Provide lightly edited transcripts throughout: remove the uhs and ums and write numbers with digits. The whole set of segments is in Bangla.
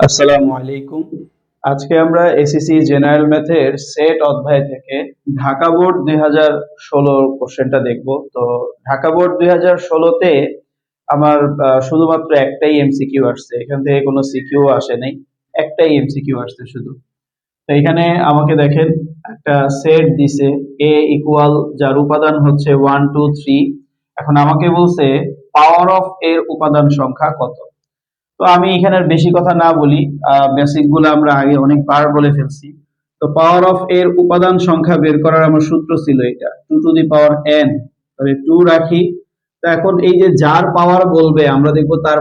আসসালামু আলাইকুম। আজকে আমরা এসএসসি জেনারেল ম্যাথের সেট অধ্যায় থেকে ঢাকা বোর্ড 2016 কোশ্চেনটা দেখব। তো ঢাকা বোর্ড 2016 তে আমার শুধুমাত্র একটাই এমসিকিউ আসছে, এখান থেকে কোনো সিকিউ আসে নাই, একটাই এমসিকিউ আসছে শুধু। তো এখানে আমাকে দেখেন একটা সেট দিছে এ ইকুয়াল, যার উপাদান হচ্ছে 1 2 3। এখন আমাকে বলছে পাওয়ার অফ এর উপাদান সংখ্যা কত। তো আমি এখানে আর বেশি কথা না বলি, বেসিক গুলো আমরা আগে অনেকবার বলে ফেলছি। তো পাওয়ার অফ এর উপাদান সংখ্যা বের করার আমার সূত্র ছিল এটা 2 টু দি পাওয়ার n। তবে 2 রাখি। তো এখন এই যে যার পাওয়ার বলবে আমরা দেখবো তার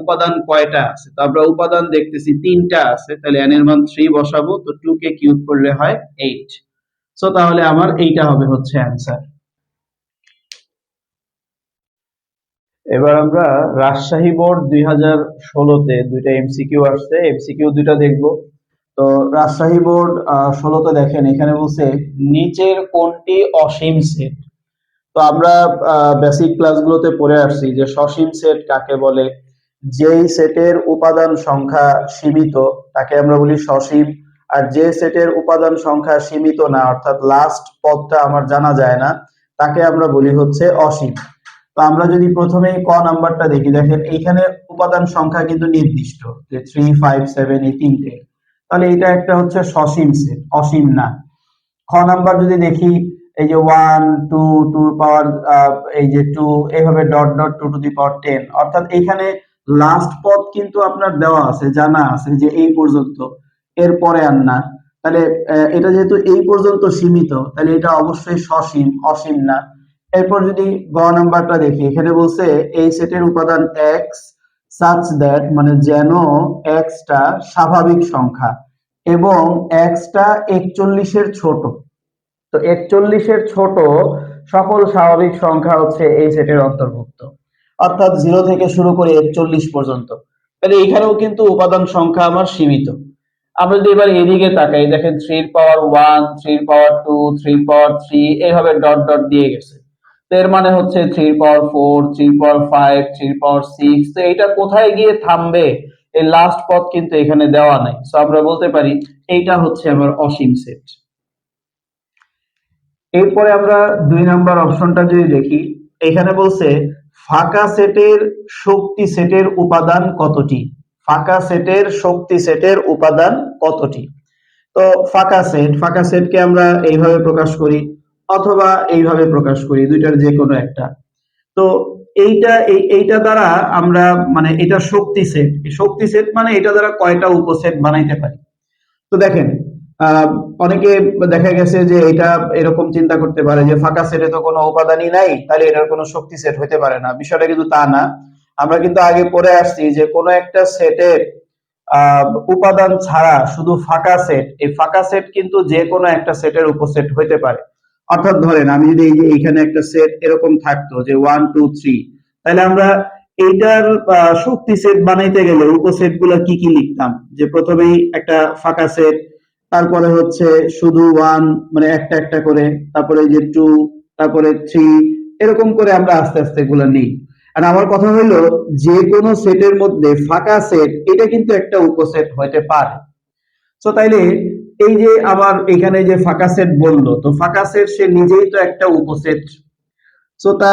উপাদান কয়টা আছে। তো আমরা উপাদান দেখতেছি তিনটা আছে, তাহলে n এর মান 3 বসাবো। তো 2 কে কিউব করলে হয় 8। সো তাহলে আমার এইটা হবে হচ্ছে অ্যান্সার। এবার আমরা রাজশাহী বোর্ড 2016-তে দুইটা এমসিকিউ আসছে, এমসিকিউ দুইটা দেখবো। তো রাজশাহী বোর্ড 16-তে দেখেন এখানে বলছে নিচের কোনটি অসীম সেট। তো আমরা বেসিক ক্লাসগুলোতে পড়ে আসছি যে সসীম সেট কাকে বলে। যেই সেটের উপাদান সংখ্যা সীমিত তাকে আমরা বলি সসীম। আর যে সেটের উপাদান সংখ্যা সীমিত না, অর্থাৎ লাস্ট পদটা আমার জানা যায় না, তাকে আমরা বলি হচ্ছে অসীম। তো আমরা যদি প্রথমেই ক নাম্বারটা দেখি, দেখেন এইখানে উপাদান সংখ্যা কিন্তু নির্দিষ্ট যে 3 5 7 এই তিনটে, তাহলে এটা একটা হচ্ছে সসীম সেট, অসীম না। খ নাম্বার যদি দেখি, এই যে 1 2 2 পাওয়ার এই যে 2, এইভাবে ডট ডট 2 টু দি পাওয়ার 10, অর্থাৎ এখানে লাস্ট পদ কিন্তু আপনার দেওয়া আছে, জানা আছে যে এই পর্যন্ত, এরপরে আর না। তাহলে এটা যেহেতু এই পর্যন্ত সীমিত, তাহলে এটা অবশ্যই সসীম, অসীম না। এরপর যদি গ নাম্বারটা দেখি, এখানে বলছে এই সেটের উপাদান এক্স such that, মানে যেন এক্সটা স্বাভাবিক সংখ্যা এবং এক্সটা 41-এর ছোট। তো 41-এর ছোট সকল স্বাভাবিক সংখ্যা হচ্ছে এই সেটের অন্তর্ভুক্ত, অর্থাৎ 0 থেকে শুরু করে 41 পর্যন্ত। তাহলে এখানেও কিন্তু উপাদান সংখ্যা আমার সীমিত। আমরা যদি এবার এদিকে তাকাই, দেখেন 3 এর পাওয়ার 1, 3 এর পাওয়ার 2, 3 এর পাওয়ার 3, এইভাবে ডট ডট দিয়ে গেছে। তো এর মানে হচ্ছে 3 এর পাওয়ার 4, 3 এর পাওয়ার 5, 3 এর পাওয়ার 6। তো এটা কোথায় গিয়ে থামবে, এই লাস্ট পদ কিন্তু এখানে দেওয়া নাই। সো আমরা বলতে পারি এইটা হচ্ছে আমার অসীম সেট। এরপরে আমরা 2 নাম্বার অপশনটা যদি দেখি, এখানে বলছে ফাঁকা সেটের শক্তি সেটের উপাদান কতটি। ফাঁকা সেটের শক্তি সেটের উপাদান কতটি। তো ফাঁকা সেটকে আমরা এইভাবে প্রকাশ করি অথবা এইভাবে প্রকাশ করি, দুইটার যে কোনো একটা। তো এইটা দ্বারা আমরা, মানে এটা শক্তি সেট, শক্তি সেট মানে এটা দ্বারা কয়টা উপসেট বানাইতে পারি। তো দেখেন অনেকে দেখা গেছে যে এটা এরকম চিন্তা করতে পারে যে ফাঁকা সেটে তো কোনো উপাদানই নাই, তাহলে এটার কোনো শক্তি সেট হতে পারে না। বিষয়টা কিন্তু তা না। আমরা কিন্তু আগে পড়ে আসছি যে কোনো একটা সেটের উপাদান ছাড়া শুধু ফাঁকা সেট, এই ফাঁকা সেট কিন্তু যে কোনো একটা সেটের উপসেট হতে পারে। অর্থাৎ ধরেন আমি যদি এই যে এইখানে একটা সেট এরকম থাকতো যে 1 2 3, তাহলে আমরা এইটার শক্তি সেট বানাইতে গেলে উপসেট গুলা কি কি লিখতাম, যে প্রথমেই একটা ফাঁকা সেট, তারপরে হচ্ছে শুধু 1, মানে একটা একটা করে, তারপরে এই যে 2, তারপরে 3, এরকম করে আমরা আস্তে আস্তে এগুলা নিই। আর আমার কথা হলো যে কোনো সেটের মধ্যে ফাঁকা সেট এটা কিন্তু একটা উপসেট হতে পারে। সো তাইলে এই যে আবার এখানে যে ফাঁকা সেট বললো, তো ফাঁকা সেট সে নিজেই তো একটা উপসেট। সো তা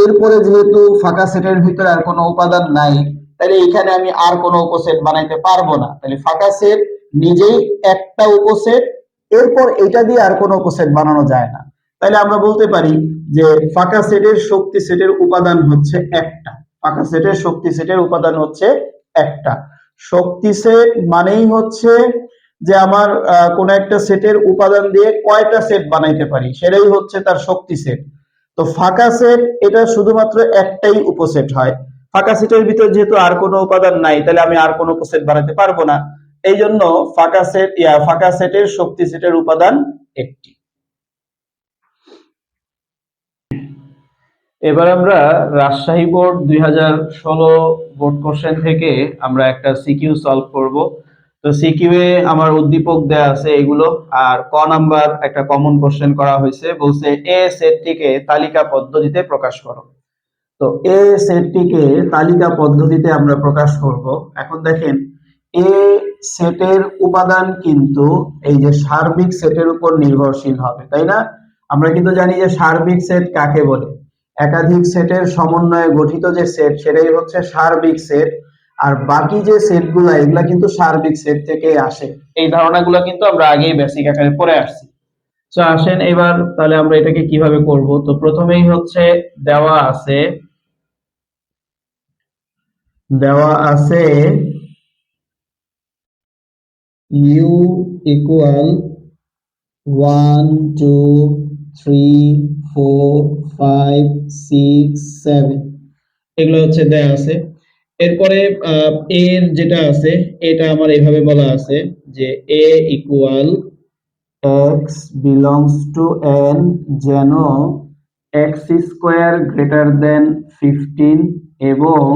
এরপরে যেহেতু ফাঁকা সেটের ভিতরে আর কোনো উপাদান নাই, তাহলে এখানে আমি আর কোনো উপসেট বানাইতে পারবো না। তাহলে ফাঁকা সেট নিজেই একটা উপসেট, এরপর এটা দিয়ে আর কোনো উপসেট বানানো যায় না। তাহলে আমরা বলতে পারি যে ফাঁকা সেটের শক্তি সেটের উপাদান হচ্ছে একটা। ফাঁকা সেটের শক্তি সেটের উপাদান হচ্ছে একটা। শক্তি সেট মানেই হচ্ছে যে আমার কোন একটা সেটের উপাদান দিয়ে কয়টা সেট বানাইতে পারি, সেটাই হচ্ছে তার শক্তি সেট। তো ফাঁকা সেট এটা শুধুমাত্র একটাই উপসেট হয়। ফাঁকা সেটের ভিতর যেহেতু আর কোনো উপাদান নাই, তাহলে আমি আর কোনো উপসেট বানাতে পারবো না। এই জন্য ফাঁকা সেটের শক্তি সেটের উপাদান একটি। এবার আমরা রাজশাহী বোর্ড 2016 বোর্ড কোশ্চেন থেকে আমরা একটা সিকিউ সলভ করব। তো সিকিউ এ আমার উদ্দীপক দেয়া আছে এগুলো, আর ক নাম্বার একটা কমন কোশ্চেন করা হয়েছে, বলছে এ সেটটিকে তালিকা পদ্ধতিতে প্রকাশ করো। তো এ সেটটিকে তালিকা পদ্ধতিতে আমরা প্রকাশ করব। এখন দেখেন এ সেটের উপাদান কিন্তু এই যে সার্বিক সেটের উপর নির্ভরশীল হবে, তাই না? আমরা কিন্তু জানি যে সার্বিক সেট কাকে বলে, একাধিক সেটের সমন্বয়ে গঠিত যে সেট সেটাই হচ্ছে সার্বিক সেট। আর বাকি যে সেটগুলো এগুলা কিন্তু সার্বিক সেট থেকে আসে। এই ধারণাগুলো কিন্তু আমরা আগেই বেসিক আকারে পড়ে আসছি। তো আসেন এবার তাহলে আমরা এটাকে কিভাবে করব। তো প্রথমেই হচ্ছে দেওয়া আছে ইউ ইকুয়াল 1 2 3 4 5 6 7, এগুলো হচ্ছে দেয়া আছে। এরপরে এর যেটা আছে এটা আমার এভাবে বলা আছে যে a equal x belongs to n যেন x স্কয়ার গ্রেটার দেন 15 এবং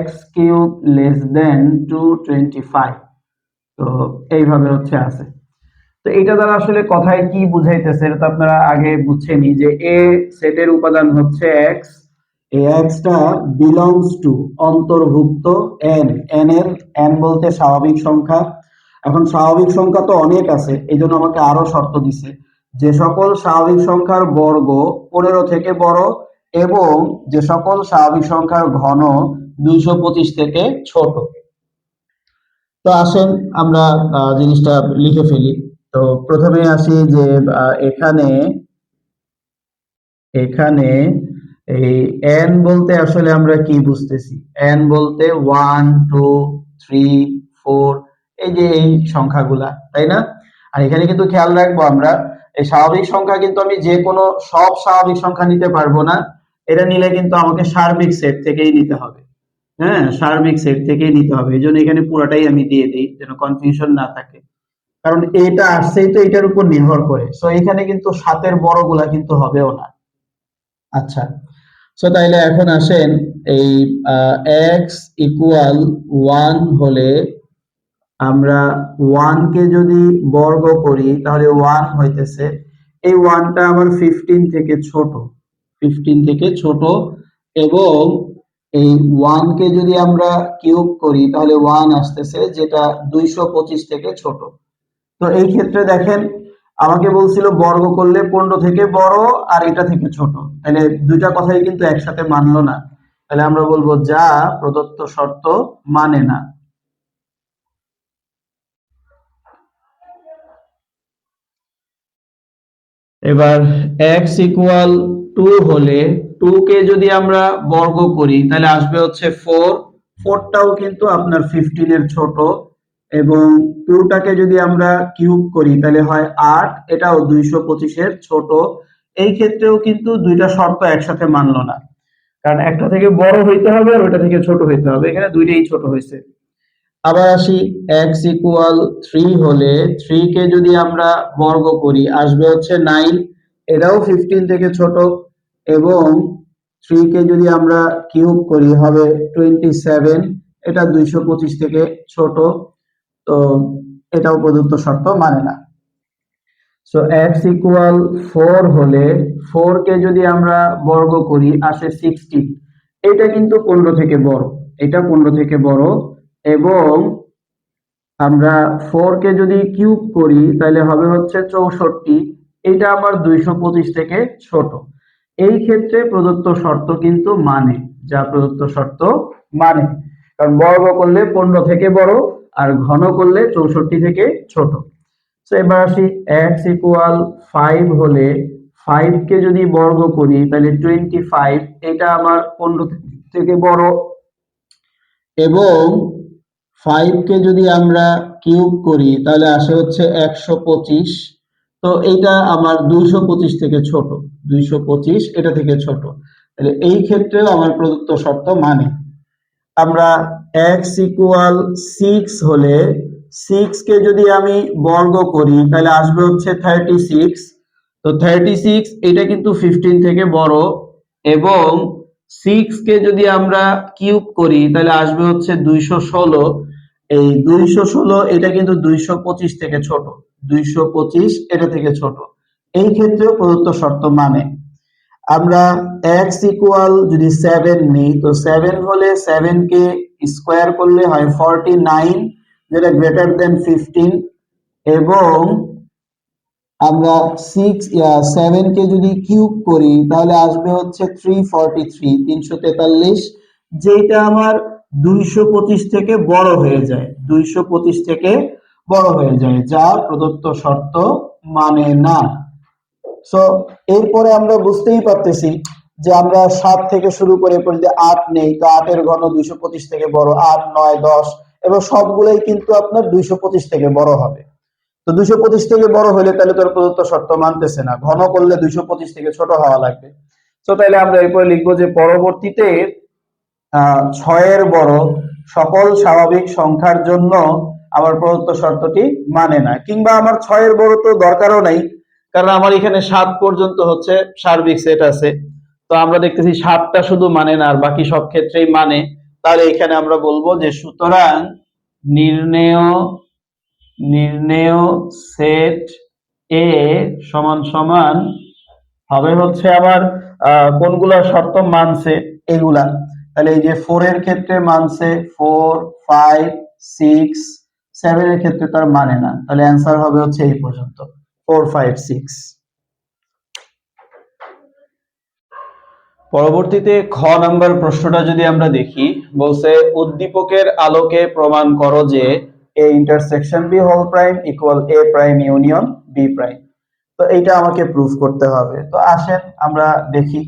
x কিউব লেস দেন 225। তো এইভাবে হচ্ছে আছে। তো এটা দ্বারা আসলে কথায় কি বুঝাইতেছে এটা তো আপনারা আগে বুঝছেনই যে এ সেটের উপাদান হচ্ছে x, এই x টা বিলংস টু অন্তর্ভুক্ত n, n এর n বলতে স্বাভাবিক সংখ্যা। এখন স্বাভাবিক সংখ্যা তো অনেক আছে, এই জন্য আমাকে আরো শর্ত দিছে যে সকল স্বাভাবিক সংখ্যার বর্গ 15 থেকে বড় এবং যে সকল স্বাভাবিক সংখ্যার ঘন 225 থেকে ছোট। তো আসেন আমরা জিনিসটা লিখে ফেলি। তো প্রথমে আসি যে এখানে এখানে এই n বলতে আসলে আমরা কি বুঝতেছি, n বলতে 1 2 3 4 এই যে এই সংখ্যাগুলা, তাই না? আর এখানে কিন্তু খেয়াল রাখবো আমরা এই স্বাভাবিক সংখ্যা কিন্তু আমি যে কোনো সব স্বাভাবিক সংখ্যা নিতে পারবো না, এটা নিলে কিন্তু আমাকে সার্বিক সেট থেকেই নিতে হবে। হ্যাঁ, সার্বিক সেট থেকেই নিতে হবে, এই জন্য এখানে পুরাটাই আমি দিয়ে দিই যেন কনফিউশন না থাকে। কারণ এটা আসছেই তো এটার উপর নির্ভর করে, সো এখানে কিন্তু সাতের বড়গুলা কিন্তু হবেও না। আচ্ছা, সো তাইলে এখন আসেন এই x ইকুয়াল 1 হলে আমরা 1 কে যদি বর্গ করি তাহলে 1 হইতেছে, এই 1 টা আবার 15 থেকে ছোট, 15 থেকে ছোট এবং এই 1 কে যদি আমরা কিউব করি তাহলে 1 আসতেছে যেটা 225 থেকে ছোট। তো এই ক্ষেত্রে দেখেন আমাকে বলছিল বর্গ করলে 15 থেকে বড় আর এটা থেকে ছোট, তাহলে দুইটা কথাই কিন্তু একসাথে মানলো না, তাহলে আমরা বলবো যা প্রদত্ত শর্ত মানে না। এবার x ইকুয়াল 2 হলে 2 কে যদি আমরা বর্গ করি তাহলে আসবে হচ্ছে 4, 4 টাও কিন্তু আপনার 15 এর ছোট এবং 2 টাকে যদি আমরা কিউব করি তাহলে হয় 8, এটাও 225 এর ছোট। এই ক্ষেত্রেও কিন্তু দুইটা শর্ত একসাথে মানলো না, কারণ একটা থেকে বড় হইতে হবে আর ওটা থেকে ছোট হইতে হবে, এখানে দুইটাই ছোট হয়েছে। আবার আসি x ইকুয়াল 3 হলে 3 কে যদি আমরা বর্গ করি আসবে হচ্ছে 9, এটাও 15 থেকে ছোট এবং 3 কে যদি আমরা কিউব করি হবে 27, এটা 225 থেকে ছোট। তো এটাও প্রদত্ত শর্ত মানে না। সো x ইকুয়াল 4 হলে 4 কে যদি আমরা বর্গ করি আসে 16, এটা কিন্তু 15 থেকে বড়, এটা 15 থেকে বড় এবং আমরা 4 কে যদি কিউব করি তাহলে হবে হচ্ছে 64, এটা আবার 225 থেকে ছোট। এই ক্ষেত্রে প্রদত্ত শর্ত কিন্তু মানে, যা প্রদত্ত শর্ত মানে, কারণ বর্গ করলে 15 থেকে বড় আর ঘন করলে 64 থেকে ছোট। তো এবার আসি x ইকুয়াল 5 হলে 5 কে যদি বর্গ করি তাহলে 25, এটা আমার 15 থেকে বড় এবং 5 কে যদি আমরা কিউব করি তাহলে আসে হচ্ছে 125, তো এইটা আমার 225 থেকে ছোট, 225 এটা থেকে ছোট, তাহলে এই ক্ষেত্রেও আমার প্রদত্ত শর্ত মানে। আমরা x ইকুয়াল 6 হলে 6 কে যদি আমি বর্গ করি তাহলে আসবে হচ্ছে 36, তো 36 এটা কিন্তু 15 থেকে বড় এবং 6 কে যদি আমরা কিউব করি তাহলে আসবে হচ্ছে 216, এই 216 এটা কিন্তু 225 থেকে ছোট, 225 এটা থেকে ছোট, এই ক্ষেত্রেও প্রদত্ত শর্ত মানে। আমরা x ইকুয়াল যদি 7 নিই তো 7 হলে 7 কে স্কোয়ার করলে হয় 49, যেটা গ্রেটার দেন 15 এবং আমরা 7 কে যদি কিউব করি তাহলে আসবে হচ্ছে 343 যেটা আমার 225 থেকে বড় হয়ে যায়, 225 থেকে বড় হয়ে যায়, যা প্রদত্ত শর্ত মানে না। সো এরপরে আমরা বুঝতেই পারতেছি যে আমরা 7 থেকে শুরু করে এরপর যদি 8 নেই তো 8 এর ঘন 225 থেকে বড়, 8 9 10 এবং সবগুলোই কিন্তু আপনার 225 থেকে বড় হবে। তো 225 থেকে বড় হলে তাহলে তোর প্রদত্ত শর্ত মানতেছে না, ঘন করলে 225 থেকে ছোট হওয়া লাগবে। তো তাহলে আমরা এরপরে লিখবো যে পরবর্তীতে 6 এর বড় সকল স্বাভাবিক সংখ্যার জন্য আমার প্রদত্ত শর্তটি মানে না, কিংবা আমার 6 এর বড় তো দরকারও নাই, কারণ আমার এখানে 7 পর্যন্ত হচ্ছে সার্বিক সেট আছে। তো আমরা দেখতেছি 7টা শুধু মানে না আর বাকি সব ক্ষেত্রেই মানে। তাহলে এখানে আমরা বলবো যে সুতরাং নির্ণেয় নির্ণেয় সেট এ সমান সমান হবে হচ্ছে আবার কোনগুলা শর্ত মানছে এগুলা। তাহলে এই যে 4 এর ক্ষেত্রে মানছে 4 5 6 7 এর ক্ষেত্রে তার মানে না, তাহলে অ্যান্সার হবে হচ্ছে এই পর্যন্ত 4 5 6। পরবর্তীতে খ নাম্বার প্রশ্নটা যদি আমরা দেখি, বলছে উদ্দীপকের আলোকে প্রমাণ করো যে a intersection b whole prime equal a prime union b prime. তো এইটা আমাকে প্রুফ করতে হবে। তো আসেন আমরা দেখি।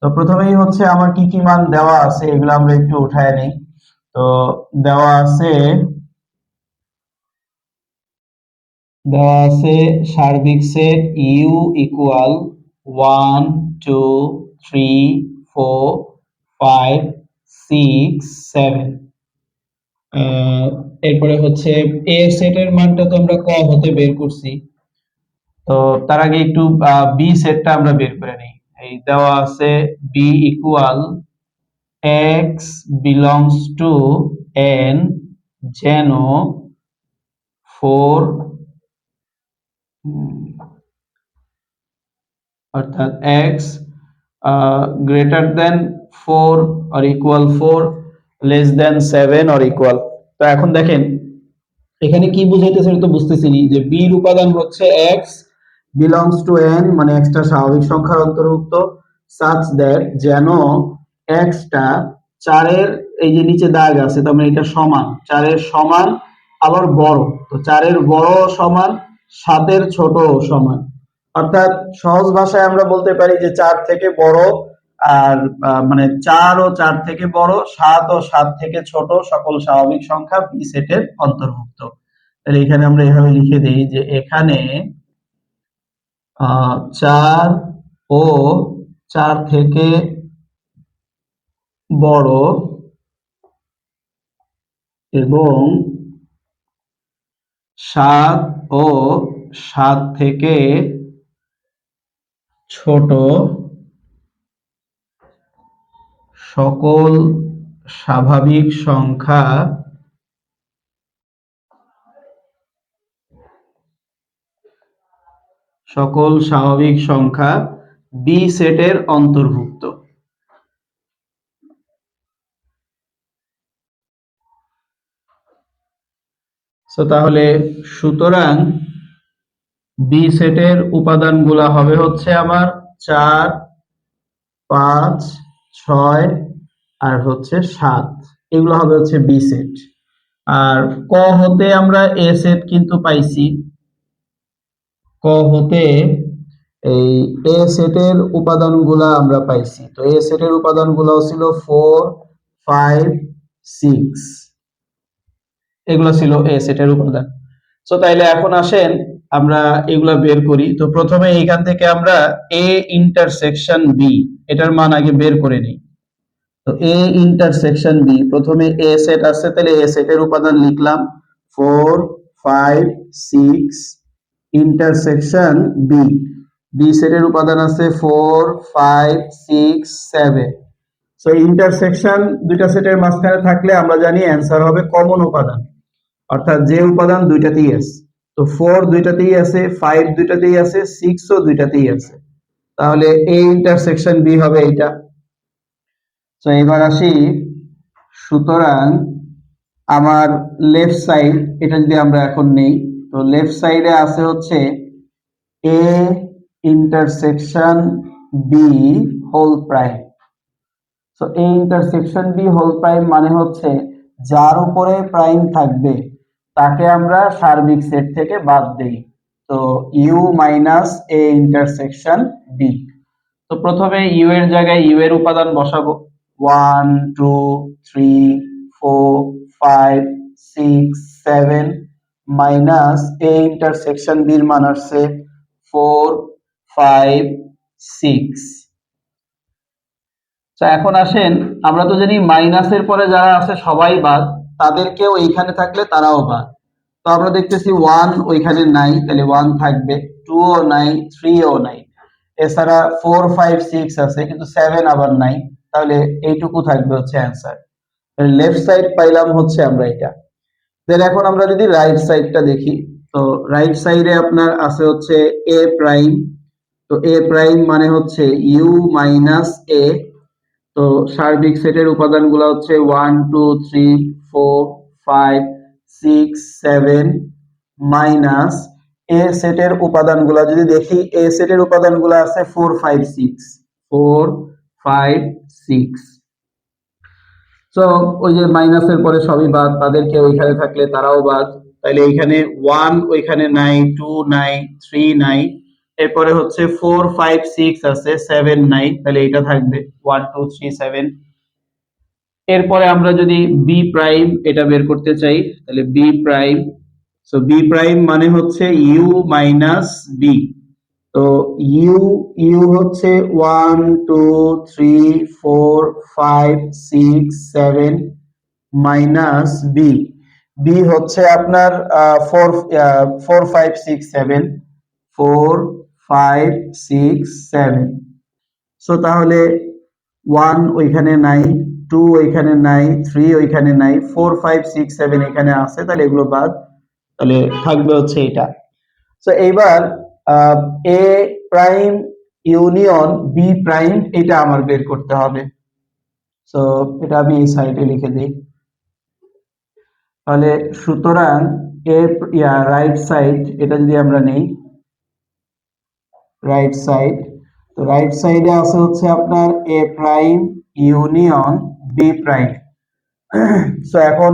তো প্রথমেই হচ্ছে আমার কি কি মান দেওয়া আছে এগুলো আমরা একটু উঠায় নেই। তো দেওয়া আছে সার্বিক সেট ইউ ইকুয়াল 1 2 3 4 5 6 7। এরপরে হচ্ছে এ সেটের মানটা তো আমরা ক হতে বের করছি। তো তার আগে একটু বি সেটটা আমরা বের করে নিই। এই দেওয়া আছে B equal x belongs to N যেন 4 অর্থাৎ x greater than 4 or equal 4 less than 7 or equal. তো এখন দেখেন এখানে কি বুঝাইতেছে তো বুঝতেছি যে বি এর উপাদান হচ্ছে x belongs to n মানে x টা স্বাভাবিক সংখ্যার অন্তর্ভুক্ত such that যেন x টা 4 এর এই যে নিচে দাগ আছে তার মানে এটা সমান 4 এর সমান আবার বড়। তো 4 এর বড় সমান 7 এর ছোট সমান, অর্থাৎ সহজ ভাষায় আমরা বলতে পারি যে 4 থেকে বড় আর মানে 4 ও 4 থেকে বড়, 7 ও 7 থেকে ছোট সকল স্বাভাবিক সংখ্যা বি সেটের অন্তর্ভুক্ত। তাহলে এখানে আমরা এভাবে লিখে দেই যে এখানে 4 ও 4 থেকে বড় এবং 7 ও 7 থেকে ছোট সকল স্বাভাবিক সংখ্যা বি সেটের অন্তর্ভুক্ত। তাহলে সুতরাং বি সেটের উপাদানগুলা হবে হচ্ছে আমার 4 5 6 আর হচ্ছে 7, এগুলো হবে হচ্ছে বি সেট। আর ক হতে আমরা এ সেট কিন্তু পাইছি, ক হতে এই এ সেটের উপাদানগুলা আমরা পাইছি। তো এ সেটের উপাদানগুলো ছিল 4 5 6, এগুলো ছিল এ সেটের উপাদান। সো তাইলে এখন আসেন আমরা এগুলা বের করি। তো প্রথমে এখান থেকে আমরা এ ইন্টারসেকশন বি এটার মান আগে বের করে নিই। তো এ ইন্টারসেকশন বি, প্রথমে এ সেট আছে তাহলে এ সেটের উপাদান লিখলাম 4 5 6 ইন্টারসেকশন বি, বি সেটের উপাদান আছে 4 5 6 7। সো ইন্টারসেকশন দুইটা সেটের মাঝখানে থাকলে আমরা জানি অ্যান্সার হবে কমন উপাদান, অর্থাৎ যে উপাদান দুইটাতেই আছে। তো 4 দুইটাতেই আছে, 5 দুইটাতেই আছে, 6 ও দুইটাতেই আছে, তাহলে এ ইন্টারসেকশন বি হবে এইটা। তো এবার আসি, সুতরাং আমার লেফট সাইড, এটা যদি আমরা এখন নেই, তো লেফট সাইডে আছে হচ্ছে A intersection B whole prime. So A intersection B whole prime মানে হচ্ছে যার উপরে প্রাইম থাকবে তাকে আমরা সার্বিক সেট থেকে বাদ দেই। তো U minus A intersection B. তো প্রথমে ইউ এর জায়গায় ইউ এর উপাদান বসাবো। 1 2 3 4 5 6 7 মাইনাস এ ইন্টারসেকশন বি এর মান আসছে 4 5 6। তো এখন আসেন, আমরা তো জানি মাইনাসের পরে যারা আছে সবাই বাদ, তাদেরকেও এইখানে থাকলে তারাও বাদ। তো আমরা দেখতেছি 1 ওইখানে নাই, তাহলে 1 থাকবে, 2 ও নাই, 3 ও নাই। এছাড়া 4 5 6 আছে, কিন্তু 7 আবার নাই, তাহলে এইটুকু থাকবে হচ্ছে অ্যান্সার। লেফট সাইড পাইলাম হচ্ছে আমরা এটা। দেন এখন আমরা যদি রাইট সাইডটা দেখি, তো রাইট সাইডে আপনার আছে হচ্ছে এ প্রাইম। তো এ প্রাইম মানে হচ্ছে ইউ মাইনাস এ। তো সার্বিক সেটের উপাদানগুলো হচ্ছে 1 2 3 4 5 6 7 মাইনাস এ সেটের উপাদানগুলো যদি দেখি, এ সেটের উপাদানগুলো আছে 4 5 6 4 5 6। তো ওই যে মাইনাসের পরে সবই বাদ, তাদেরকে ওইখানে থাকলে তারাও বাদ। তাইলে এইখানে 1 ওইখানে নাই, 2 নাই, 3 নাই, এরপরে হচ্ছে 4 5 6 আছে, 7 নাই, তাহলে এটা থাকবে 1 2 3 7। এরপরে আমরা যদি বি প্রাইম এটা বের করতে চাই, তাহলে B prime. So B prime মানে হচ্ছে ইউ মাইনাস বি। তো ইউ ইউ হচ্ছে 1 2 3 4 5 6 7 মাইনাস বি। বি হচ্ছে আপনার 4 4 5 6 7 4 5 6 7। সো তাহলে 1 ওইখানে নাই, 2 ওইখানে নাই, 3 ওইখানে নাই, 4 5 6 7 এখানে আছে, তাহলে এগুলো বাদ, তাহলে থাকবে হচ্ছে এটা। সো এইবার এ প্রাইম ইউনিয়ন বি প্রাইম এটা আমার বের করতে হবে। সো এটা আমি এই সাইডে লিখে দিই। তাহলে সুতরাং এ রাইট সাইড এটা যদি আমরা নেই, রাইট সাইড, তো রাইট সাইডে আছে হচ্ছে আপনার A prime union B prime. So এখন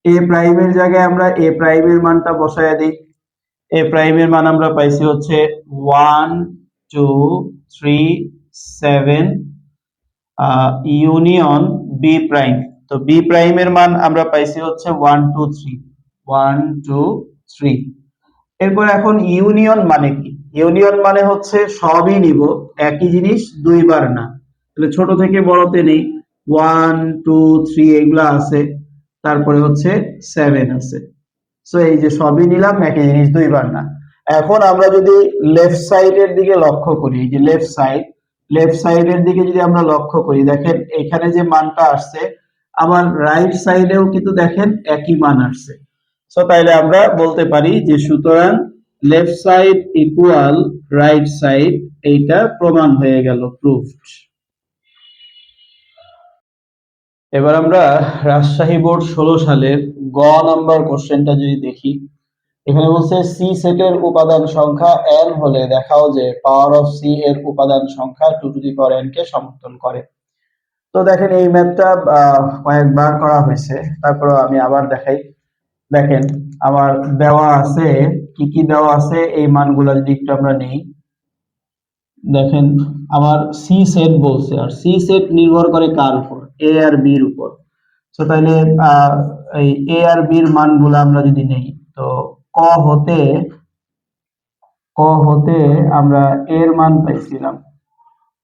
এ প্রাইমের জায়গায় আমরা এ প্রাইমের মানটা বসায় দিই। এ প্রাইমের মান আমরা পাইছি হচ্ছে 1 2 3 7 ইউনিয়ন বি প্রাইম। তো বি প্রাইমের মান আমরা পাইছি হচ্ছে 1 2 3 1 2 3। এরপর এখন ইউনিয়ন মানে কি? ইউনিয়ন মানে হচ্ছে সবই নিব, একই জিনিস দুইবার না। তাহলে ছোট থেকে বড়তে নেই, 1 2 3 এগুলা আছে, তারপরে হচ্ছে 7 আছে। সো এই যে সবই নিলাম, একই জিনিস দুইবার না। এখন আমরা যদি লেফট সাইডের দিকে লক্ষ্য করি, এই যে লেফট সাইডের দিকে যদি আমরা লক্ষ্য করি, দেখেন এখানে যে মানটা আসছে, আবার রাইট সাইডেও কিন্তু দেখেন একই মান আসছে। সো তাইলে আমরা বলতে পারি যে সুতরাং left side equal right side, এইটা প্রমাণ হয়ে গেল, প্রুফড। এবার আমরা রাজশাহী বোর্ড 16 সালের গ নাম্বার কোশ্চেনটা যদি দেখি, এখানে বলছে সি সেটের উপাদান সংখ্যা n হলে দেখাও যে পাওয়ার অফ সি এর উপাদান সংখ্যা 2 টু দি পাওয়ার n কে সমতুল করে। তো দেখেন এই ম্যাথটা কয়েকবার করা হয়েছে, তারপরে আমি আবার দেখাই। দেখেন আমার দেওয়া আছে, কি কি দেওয়া আছে এই মানগুলো যদি একটু আমরা নেই। দেখেন আমার সি সেট বলছে, আর সি সেট নির্ভর করে কার উপর? এ আর বি এর উপর। তো তাহলে এই এ আর বি এর মানগুলো আমরা যদি নেই, তো ক হতে আমরা এর মান পাইছিলাম।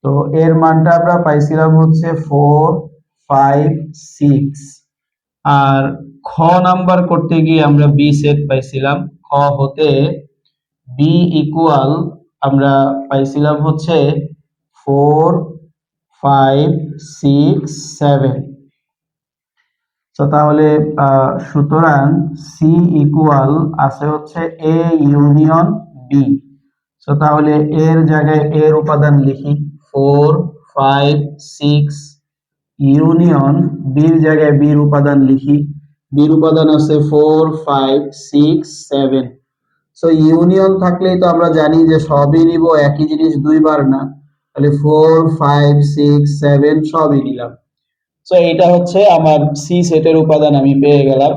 তো এর মানটা আমরা পাইছিলাম হচ্ছে 4 5 6। আর খ নাম্বার করতে গিয়ে আমরা বি সেট পাইছিলাম। খ হতে বি ইকুয়াল আমরা পাইছিলাম হচ্ছে 4 5 6 7। তো তাহলে সুতরাং সি ইকুয়াল আছে হচ্ছে এ ইউনিয়ন বি। তো তাহলে এর জায়গায় এর উপাদান লিখি 4 5 6, ইউনিয়ন বির জায়গায় বির উপাদান লিখি বির উপাদান আছে 4 5 6 7। সো ইউনিয়ন থাকলেই তো আমরা জানি যে সবই নিব, একই জিনিস দুইবার না, তাহলে 4 5 6 7 সবই নিলাম। সো এটা হচ্ছে আমার সি সেটের উপাদান আমি পেয়ে গেলাম।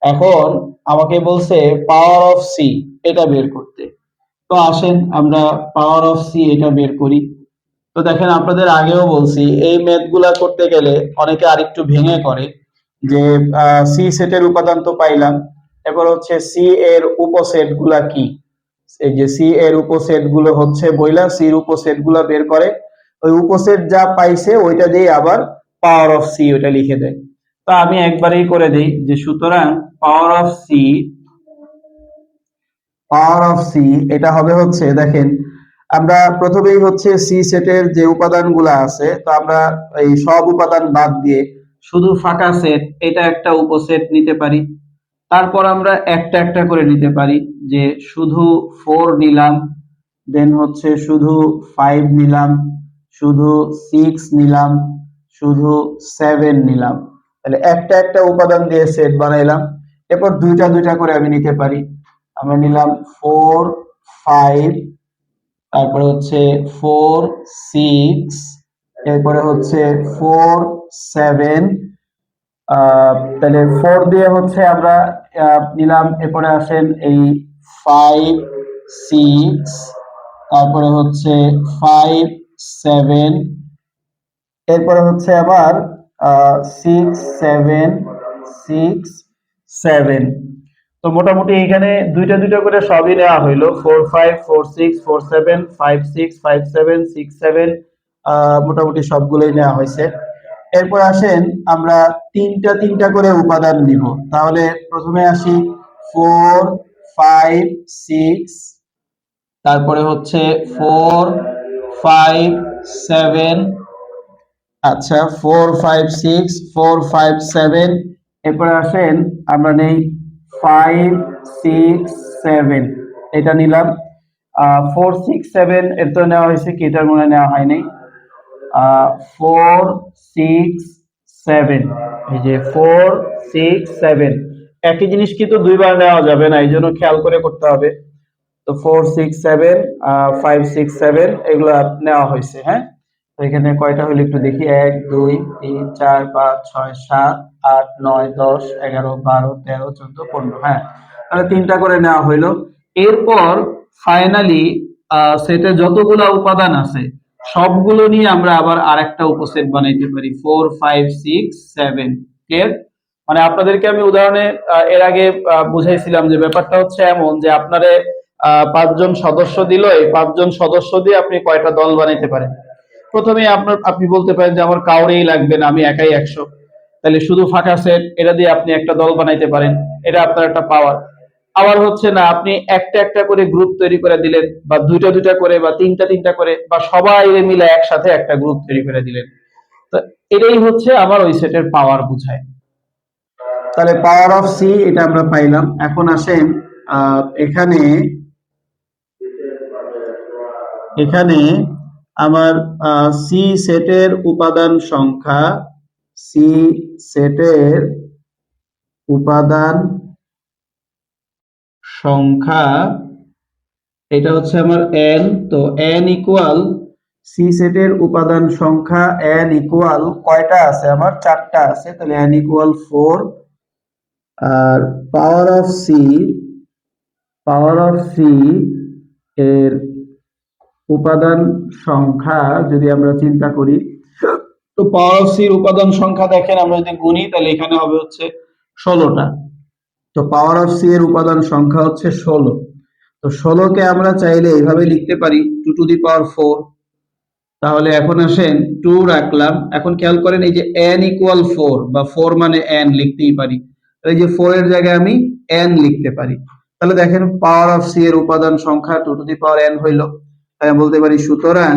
এখন আমাকে বলছে পাওয়ার অফ সি এটা বের করতে। তো আসেন আমরা পাওয়ার অফ সি এটা বের করি। তো দেখেন আপনাদের আগেও বলছি এই ম্যাথ গুলা করতে গেলে অনেকে আরেকটু ভেঙে করে যে সি সেটের উপাদান তো পাইলাম, এরপর হচ্ছে সি এর উপসেট গুলা কি, এই যে সি এর উপসেট গুলো হচ্ছে বইলা সির উপসেট গুলা বের করে, ওই উপসেট যা পাইছে ওইটা দিয়ে আবার পাওয়ার অফ সি ওইটা লিখে দেয়। তো আমি একবারেই করে দেই যে সুতরাং পাওয়ার অফ সি এটা হবে হচ্ছে, দেখেন আমরা প্রথমেই হচ্ছে সি সেটের যে উপাদানগুলো আছে, তো আমরা এই সব উপাদান বাদ দিয়ে শুধু ফাঁকা সেট এটা একটা উপসেট নিতে পারি। তারপর আমরা একটা একটা করে নিতে পারি, যে শুধু 4 নিলাম, দেন হচ্ছে শুধু 5 নিলাম, শুধু 6 নিলাম, শুধু 7 নিলাম। তাহলে একটা একটা উপাদান দিয়ে সেট বানাইলাম। এরপর দুইটা দুইটা করে আমি নিতে পারি। আমরা নিলাম 4 5, তারপরে হচ্ছে 4 6, এরপরে হচ্ছে 4 7। তাহলে 4 দিয়ে হচ্ছে আমরা নিলাম, এরপরে আসেন এই 5 6, তারপরে হচ্ছে 5 7, এরপরে হচ্ছে আবার 6 7 6 7। তো মোটামুটি এখানে দুইটা দুইটা করে সবই নেওয়া হইলো, 4 5 4 6 4 7 5 6 5 7 6 7, মোটামুটি সবগুলোই নেওয়া হয়েছে। এরপর আসেন আমরা তিনটা তিনটা করে উপাদান নিব। তাহলে প্রথমে আসি 4 5 6, তারপরে হচ্ছে 4 5 7, আচ্ছা 4 5 6 4 5 7। এরপরে আসেন আমরা নেই 5 6 7, এটা নিলাম। 4 6 7 এর তো নেওয়া হয়েছে কি, এটার মনে নেওয়া হয় নাই। 4 6 7, এই যে 4 6 7 একই জিনিস কিন্তু দুইবার নেওয়া যাবে না, এই জন্য খেয়াল করে করতে হবে। তো 4 6 7 5 6 7 এগুলো নেওয়া হয়েছে। হ্যাঁ, তো এখানে কয়টা হলো একটু দেখি, 1 2 3 4 5 6 7 8 9 10 11 12 13 14 15। হ্যাঁ, তাহলে তিনটা করে নেওয়া হইলো। এরপর ফাইনালি সেটে যতগুলা উপাদান আছে সবগুলো নিয়ে আমরা আবার আরেকটা উপসেট বানাইতে পারি, 4 5 6 7। ক্লিয়ার? মানে আপনাদেরকে আমি উদাহরণে এর আগে বুঝাইছিলাম যে ব্যাপারটা হচ্ছে এমন যে আপনারে 5 জন সদস্য দিল, এই 5 জন সদস্য দিয়ে আপনি কয়টা দল বানাইতে পারেন। প্রথমে আপনি বলতে পারেন যে আমার কাউরেই লাগবে না, আমি একাই 100। তাহলে শুধু ফাঁকা সেট এটা দিয়ে আপনি একটা দল বানাইতে পারেন, এটা আপনার একটা পাওয়ার। আবার হচ্ছে না, আপনি একটা একটা করে গ্রুপ তৈরি করে দিলেন, বা দুইটা দুইটা করে, বা তিনটা তিনটা করে, বা সবাই মিলে একসাথে একটা গ্রুপ তৈরি করে দিলেন। তো এটাই হচ্ছে আমার ওই সেটের পাওয়ার বুঝায়। তাহলে পাওয়ার অফ সি এটা আমরা পাইলাম। এখন আসেন এখানে এখানে আমার সি সেটের উপাদান সংখ্যা, সি সেটের উপাদান সংখ্যা এটা হচ্ছে আমার n। তো n ইকুয়াল, সি সেটের উপাদান সংখ্যা n ইকুয়াল কয়টা আছে আমার, 4টা আছে, তাহলে n ইকুয়াল 4। আর পাওয়ার অফ সি এর উপাদান সংখ্যা যদি আমরা চিন্তা করি, তো পাওয়ার অফ সি এর উপাদান সংখ্যা দেখেন আমরা যদি গুনি তাহলে এখানে হবে হচ্ছে 16টা। তো পাওয়ার অফ সি এর উপাদান সংখ্যা হচ্ছে 16। তো 16কে আমরা চাইলে এইভাবে লিখতে পারি 2 টু দি পাওয়ার 4। তাহলে এখন আসেন 2 রাখলাম। এখন খেয়াল করেন এই যে n ইকুয়াল 4 বা 4 মানে n লিখতেই পারি, এই যে 4 এর জায়গায় আমি n লিখতে পারি। তাহলে দেখেন পাওয়ার অফ সি এর উপাদান সংখ্যা 2 টু দি পাওয়ার n হইল। তাই আমি বলতে পারি সুতরাং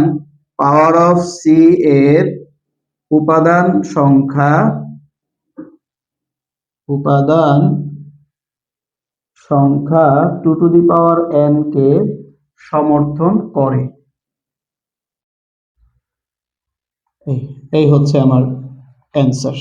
পাওয়ার অফ সি এর উপাদান সংখ্যা 2 টু দি পাওয়ার n কে সমর্থন করে। এই হচ্ছে আমার অ্যান্সার।